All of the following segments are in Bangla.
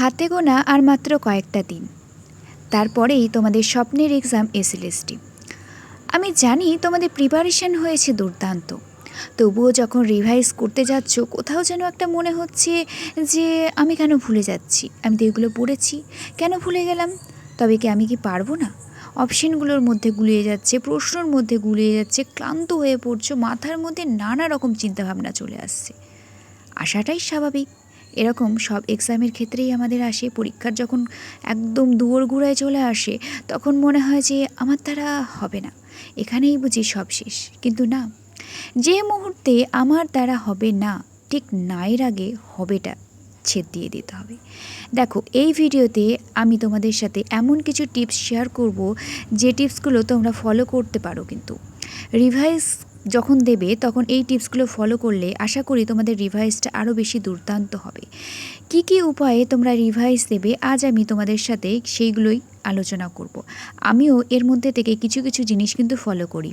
হাতে গোনা আর মাত্র কয়েকটা দিন, তারপরেই তোমাদের স্বপ্নের এক্সাম এসএলএসটি। আমি জানি তোমাদের প্রিপারেশন হয়েছে দুর্দান্ত, তবুও যখন রিভাইজ করতে যাচ্ছ কোথাও যেন একটা মনে হচ্ছে যে আমি কেন ভুলে যাচ্ছি, আমি তো এগুলো পড়েছি, কেন ভুলে গেলাম? তবে কি আমি কি পারবো না? অপশনগুলোর মধ্যে গুলিয়ে যাচ্ছে, প্রশ্নর মধ্যে গুলিয়ে যাচ্ছে, ক্লান্ত হয়ে পড়ছো, মাথার মধ্যে নানা রকম চিন্তাভাবনা চলে আসছে। আসাটাই স্বাভাবিক, এরকম সব এক্সামের ক্ষেত্রেই আমাদের আসে। পরীক্ষার যখন একদম দুয়ারগোড়ায় চলে আসে তখন মনে হয় যে আমার দ্বারা হবে না, এখানেই বুঝি সব শেষ। কিন্তু না, যে মুহূর্তে আমার দ্বারা হবে না, ঠিক না এর আগে হবেটা ছেদ দিয়ে দিতে হবে। দেখো, এই ভিডিওতে আমি তোমাদের সাথে এমন কিছু টিপস শেয়ার করব যে টিপসগুলো তোমরা ফলো করতে পারো। কিন্তু রিভাইজ যখন দেবে তখন এই টিপসগুলো ফলো করলে আশা করি তোমাদের রিভাইজটা আরও বেশি দুর্দান্ত হবে। কি কি উপায়ে তোমরা রিভাইজ দেবে আজ আমি তোমাদের সাথে সেইগুলোই আলোচনা করব। আমিও এর মধ্যে থেকে কিছু কিছু জিনিস কিন্তু ফলো করি।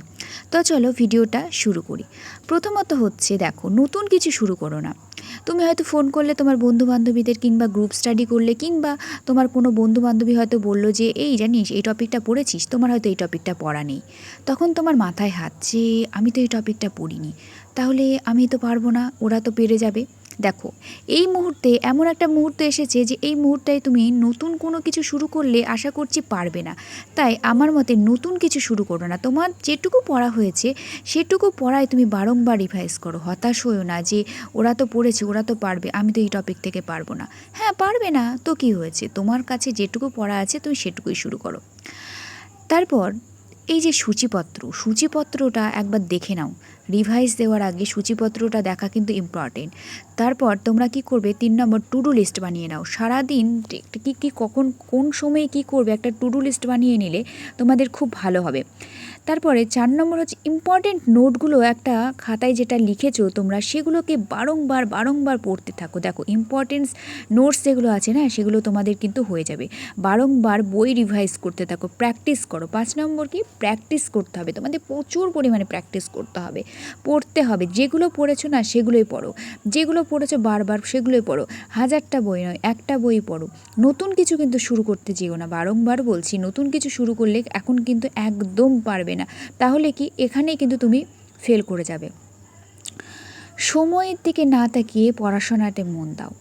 তো চলো ভিডিওটা শুরু করি। প্রথমত হচ্ছে, দেখো, নতুন কিছু শুরু করো না। তুমি হয়তো ফোন করলে তোমার বন্ধুবান্ধবীদের, কিংবা গ্রুপ স্টাডি করলে, কিংবা তোমার কোনো বন্ধুবান্ধবী হয়তো বললো যে এই জানিস এই টপিকটা পড়েছিস, তোমার হয়তো এই টপিকটা পড়া নেই। তখন তোমার মাথায় হাত যে আমি তো এই টপিকটা পড়িনি, তাহলে আমি তো পারবো না, ওরা তো পেরে যাবে। দেখো, এই মুহূর্তে এমন একটা মুহূর্ত এসেছে যে এই মুহূর্তে তুমি নতুন কোনো কিছু শুরু করলে আশা করছি পারবে না। তাই আমার মতে নতুন কিছু শুরু করো না, তোমার যেটুকু পড়া হয়েছে সেটুকু পড়ায় তুমি বারংবার রিভাইজ করো। হতাশ হয়েও না যে ওরা তো পড়েছে, ওরা তো পারবে, আমি তো এই টপিক থেকে পারবো না। হ্যাঁ, পারবে না তো কি হয়েছে, তোমার কাছে যেটুকু পড়া আছে তুমি সেটুকুই শুরু করো। তারপর এই যে সূচিপত্রটা একবার দেখে নাও। রিভাইজ দেওয়ার আগে সূচিপত্রটা দেখা কিন্তু ইম্পর্টেন্ট। তারপর তোমরা কি করবে, 3 নম্বর টু ডু লিস্ট বানিয়ে নাও। সারাদিন কী কী কখন কোন সময়ে কি করবে একটা টু ডু লিস্ট বানিয়ে নিলে তোমাদের খুব ভালো হবে। তারপরে 4 নম্বর হচ্ছে ইম্পর্টেন্ট নোটগুলো একটা খাতায় যেটা লিখেছো তোমরা সেগুলোকে বারংবার পড়তে থাকো। দেখো, ইম্পর্টেন্স নোটস যেগুলো আছে না সেগুলো তোমাদের কিন্তু হয়ে যাবে। বারংবার বই রিভাইজ করতে থাকো, প্র্যাকটিস করো। 5 নম্বর কি, প্র্যাকটিস করতে হবে, তোমাদের প্রচুর পরিমাণে প্র্যাকটিস করতে হবে, পড়তে হবে। যেগুলো পড়েছো না সেগুলোই পড়ো, যেগুলো পড়েছো বারবার সেগুলোই পড়ো। 1000টা বই নয়, একটা বই পড়ো। নতুন কিছু কিন্তু শুরু করতে যেও না, বারংবার বলছি, নতুন কিছু শুরু করলে এখন কিন্তু একদম পারবে না, তাহলে কি এখানেই কিন্তু তুমি ফেল করে যাবে। সময়ের দিকে না তাকিয়ে পড়াশোনাতে মন দাও।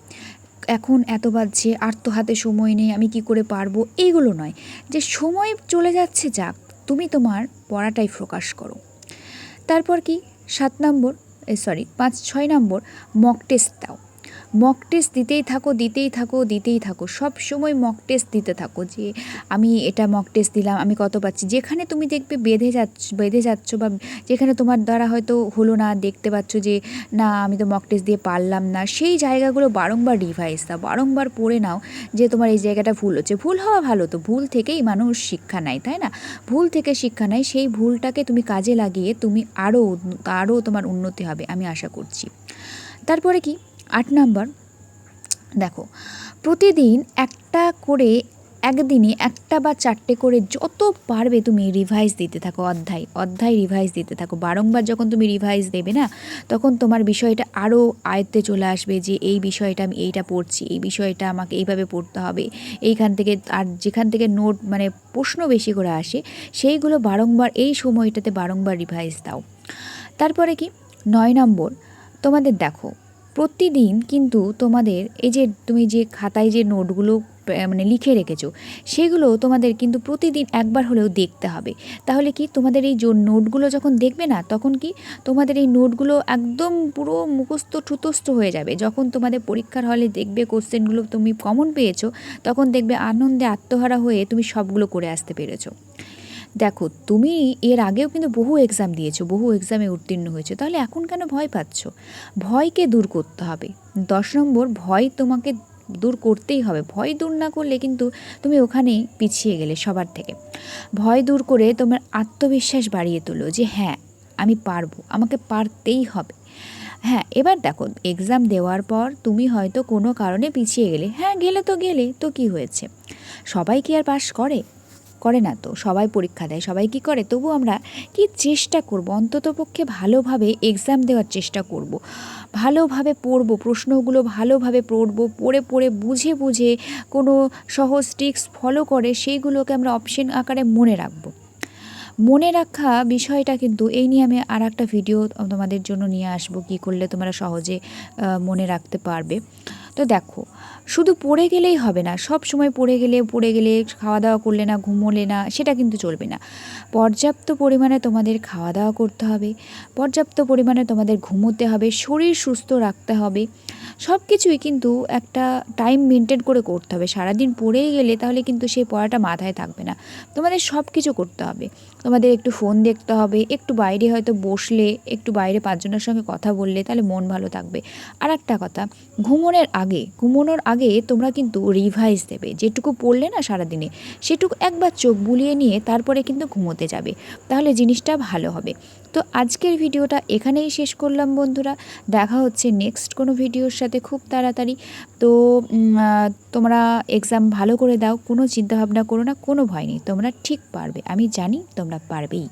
এখন এত বাজছে আর তো হাতে সময় নেই, আমি কি করে পারবো, এইগুলো নয়। যে সময় চলে যাচ্ছে যাক, তুমি তোমার পড়াটাই ফোকাস করো। তারপর কি, 5-6 নম্বর মক টেস্ট দাও। মক টেস্ট দিতেই থাকো সব সময় মক টেস্ট দিতে থাকো। যে আমি এটা মক টেস্ট দিলাম, আমি কত পাচ্ছি। যেখানে তুমি দেখবে বেঁধে যাচ্ছ বা যেখানে তোমার দ্বারা হয়তো হলো না, দেখতে পাচ্ছ যে না আমি তো মক টেস্ট দিয়ে পারলাম না, সেই জায়গাগুলো বারংবার রিভাইজ দাও, বারংবার পড়ে নাও যে তোমার এই জায়গাটা ভুল হচ্ছে। ভুল হওয়া ভালো, তো ভুল থেকেই মানুষ শিক্ষা নেয়, তাই না? ভুল থেকে শিক্ষা নেয়, সেই ভুলটাকে তুমি কাজে লাগিয়ে তুমি আরও তোমার উন্নতি হবে আমি আশা করছি। তারপরে কি, 8 নাম্বার, দেখো, প্রতিদিন একটা করে, একদিনে একটা বা 4টে করে যত পারবে তুমি রিভাইজ দিতে থাকো, অধ্যায় রিভাইজ দিতে থাকো। বারংবার যখন তুমি রিভাইজ দেবে না তখন তোমার বিষয়টা আরও আয়ত্তে চলে আসবে যে এই বিষয়টা আমি এইটা পড়ছি, এই বিষয়টা আমাকে এইভাবে পড়তে হবে। এইখান থেকে আর যেখান থেকে নোট মানে প্রশ্ন বেশি করে আসে সেইগুলো বারংবার এই সময়টাতে বারংবার রিভাইজ দাও। তারপরে কি, 9 নম্বর, তোমাদের দেখো প্রতিদিন কিন্তু তোমাদের এই যে তুমি যে খাতায় যে নোটগুলো মানে লিখে রেখেছো সেগুলো তোমাদের কিন্তু প্রতিদিন একবার হলেও দেখতে হবে। তাহলে কি, তোমাদের এই নোটগুলো যখন দেখবে না তখন কি তোমাদের এই নোটগুলো একদম পুরো মুখস্থ ঠুতস্থ হয়ে যাবে। যখন তোমাদের পরীক্ষার হলে দেখবে কোশ্চেনগুলো তুমি কমন পেয়েছো তখন দেখবে আনন্দে আত্মহারা হয়ে তুমি সবগুলো করে আসতে পেরেছো। দেখো, তুমি এর আগেও কিন্তু বহু এক্সাম দিয়েছো, বহু এক্সামে উত্তীর্ণ হয়েছো, তাহলে এখন কেন ভয় পাচ্ছ? ভয়কে দূর করতে হবে। 10 নম্বর, ভয় তোমাকে দূর করতেই হবে। ভয় দূর না করলে কিন্তু তুমি ওখানেই পিছিয়ে গেলে সবার থেকে। ভয় দূর করে তোমার আত্মবিশ্বাস বাড়িয়ে তোলো যে হ্যাঁ আমি পারবো, আমাকে পারতেই হবে। হ্যাঁ, এবার দেখো, এক্সাম দেওয়ার পর তুমি হয়তো কোনো কারণে পিছিয়ে গেলে, হ্যাঁ গেলে তো কি হয়েছে, সবাই কি আর পাস করে না তো, সবাই পরীক্ষা দেয়, সবাই কি করে, তবু আমরা কি চেষ্টা করব অন্ততপক্ষে ভালোভাবে এক্সাম দেওয়ার চেষ্টা করব, ভালোভাবে পড়ব, প্রশ্নগুলো ভালোভাবে পড়ব, পড়ে পড়ে বুঝে বুঝে কোনো সহজ ট্রিক্স ফলো করে সেইগুলোকে আমরা অপশন আকারে মনে রাখবো। মনে রাখা বিষয়টা কিন্তু এই নিয়ে আমি আর একটা ভিডিও তোমাদের জন্য নিয়ে আসবো, কী করলে তোমরা সহজে মনে রাখতে পারবে। তো দেখো, শুধু পড়ে গেলেই হবে না, সব সময় পড়ে গেলে খাওয়া দাওয়া করলে না, ঘুমোলে না, সেটা কিন্তু চলবে না। পর্যাপ্ত পরিমাণে তোমাদের খাওয়া দাওয়া করতে হবে, পর্যাপ্ত পরিমাণে তোমাদের ঘুমোতে হবে, শরীর সুস্থ রাখতে হবে, সব কিছুই কিন্তু একটা টাইম মেনটেন করে করতে হবে। সারাদিন পড়েই গেলে তাহলে কিন্তু সেই পড়াটা মাথায় থাকবে না। তোমাদের সব কিছু করতে হবে, তোমাদের একটু ফোন দেখতে হবে, একটু বাইরে হয়তো বসলে, একটু বাইরে 5 জনের সঙ্গে কথা বললে তাহলে মন ভালো থাকবে। আর একটা কথা, ঘুমানোর আগে তোমরা কিন্তু রিভাইজ দেবে, যেটুকু পড়লে না সারাদিনে সেটুকু একবার চোখ বুলিয়ে নিয়ে তারপরে কিন্তু ঘুমোতে যাবে, তাহলে জিনিসটা ভালো হবে। তো আজকের ভিডিওটা এখানেই শেষ করলাম বন্ধুরা, দেখা হচ্ছে নেক্সট কোনো ভিডিওর সাথে খুব তাড়াতাড়ি। তো তোমরা এক্সাম ভালো করে দাও, কোনো চিন্তাভাবনা করো না, কোনো ভয় নেই, তোমরা ঠিক পারবে, আমি জানি তোমরা পারবেই।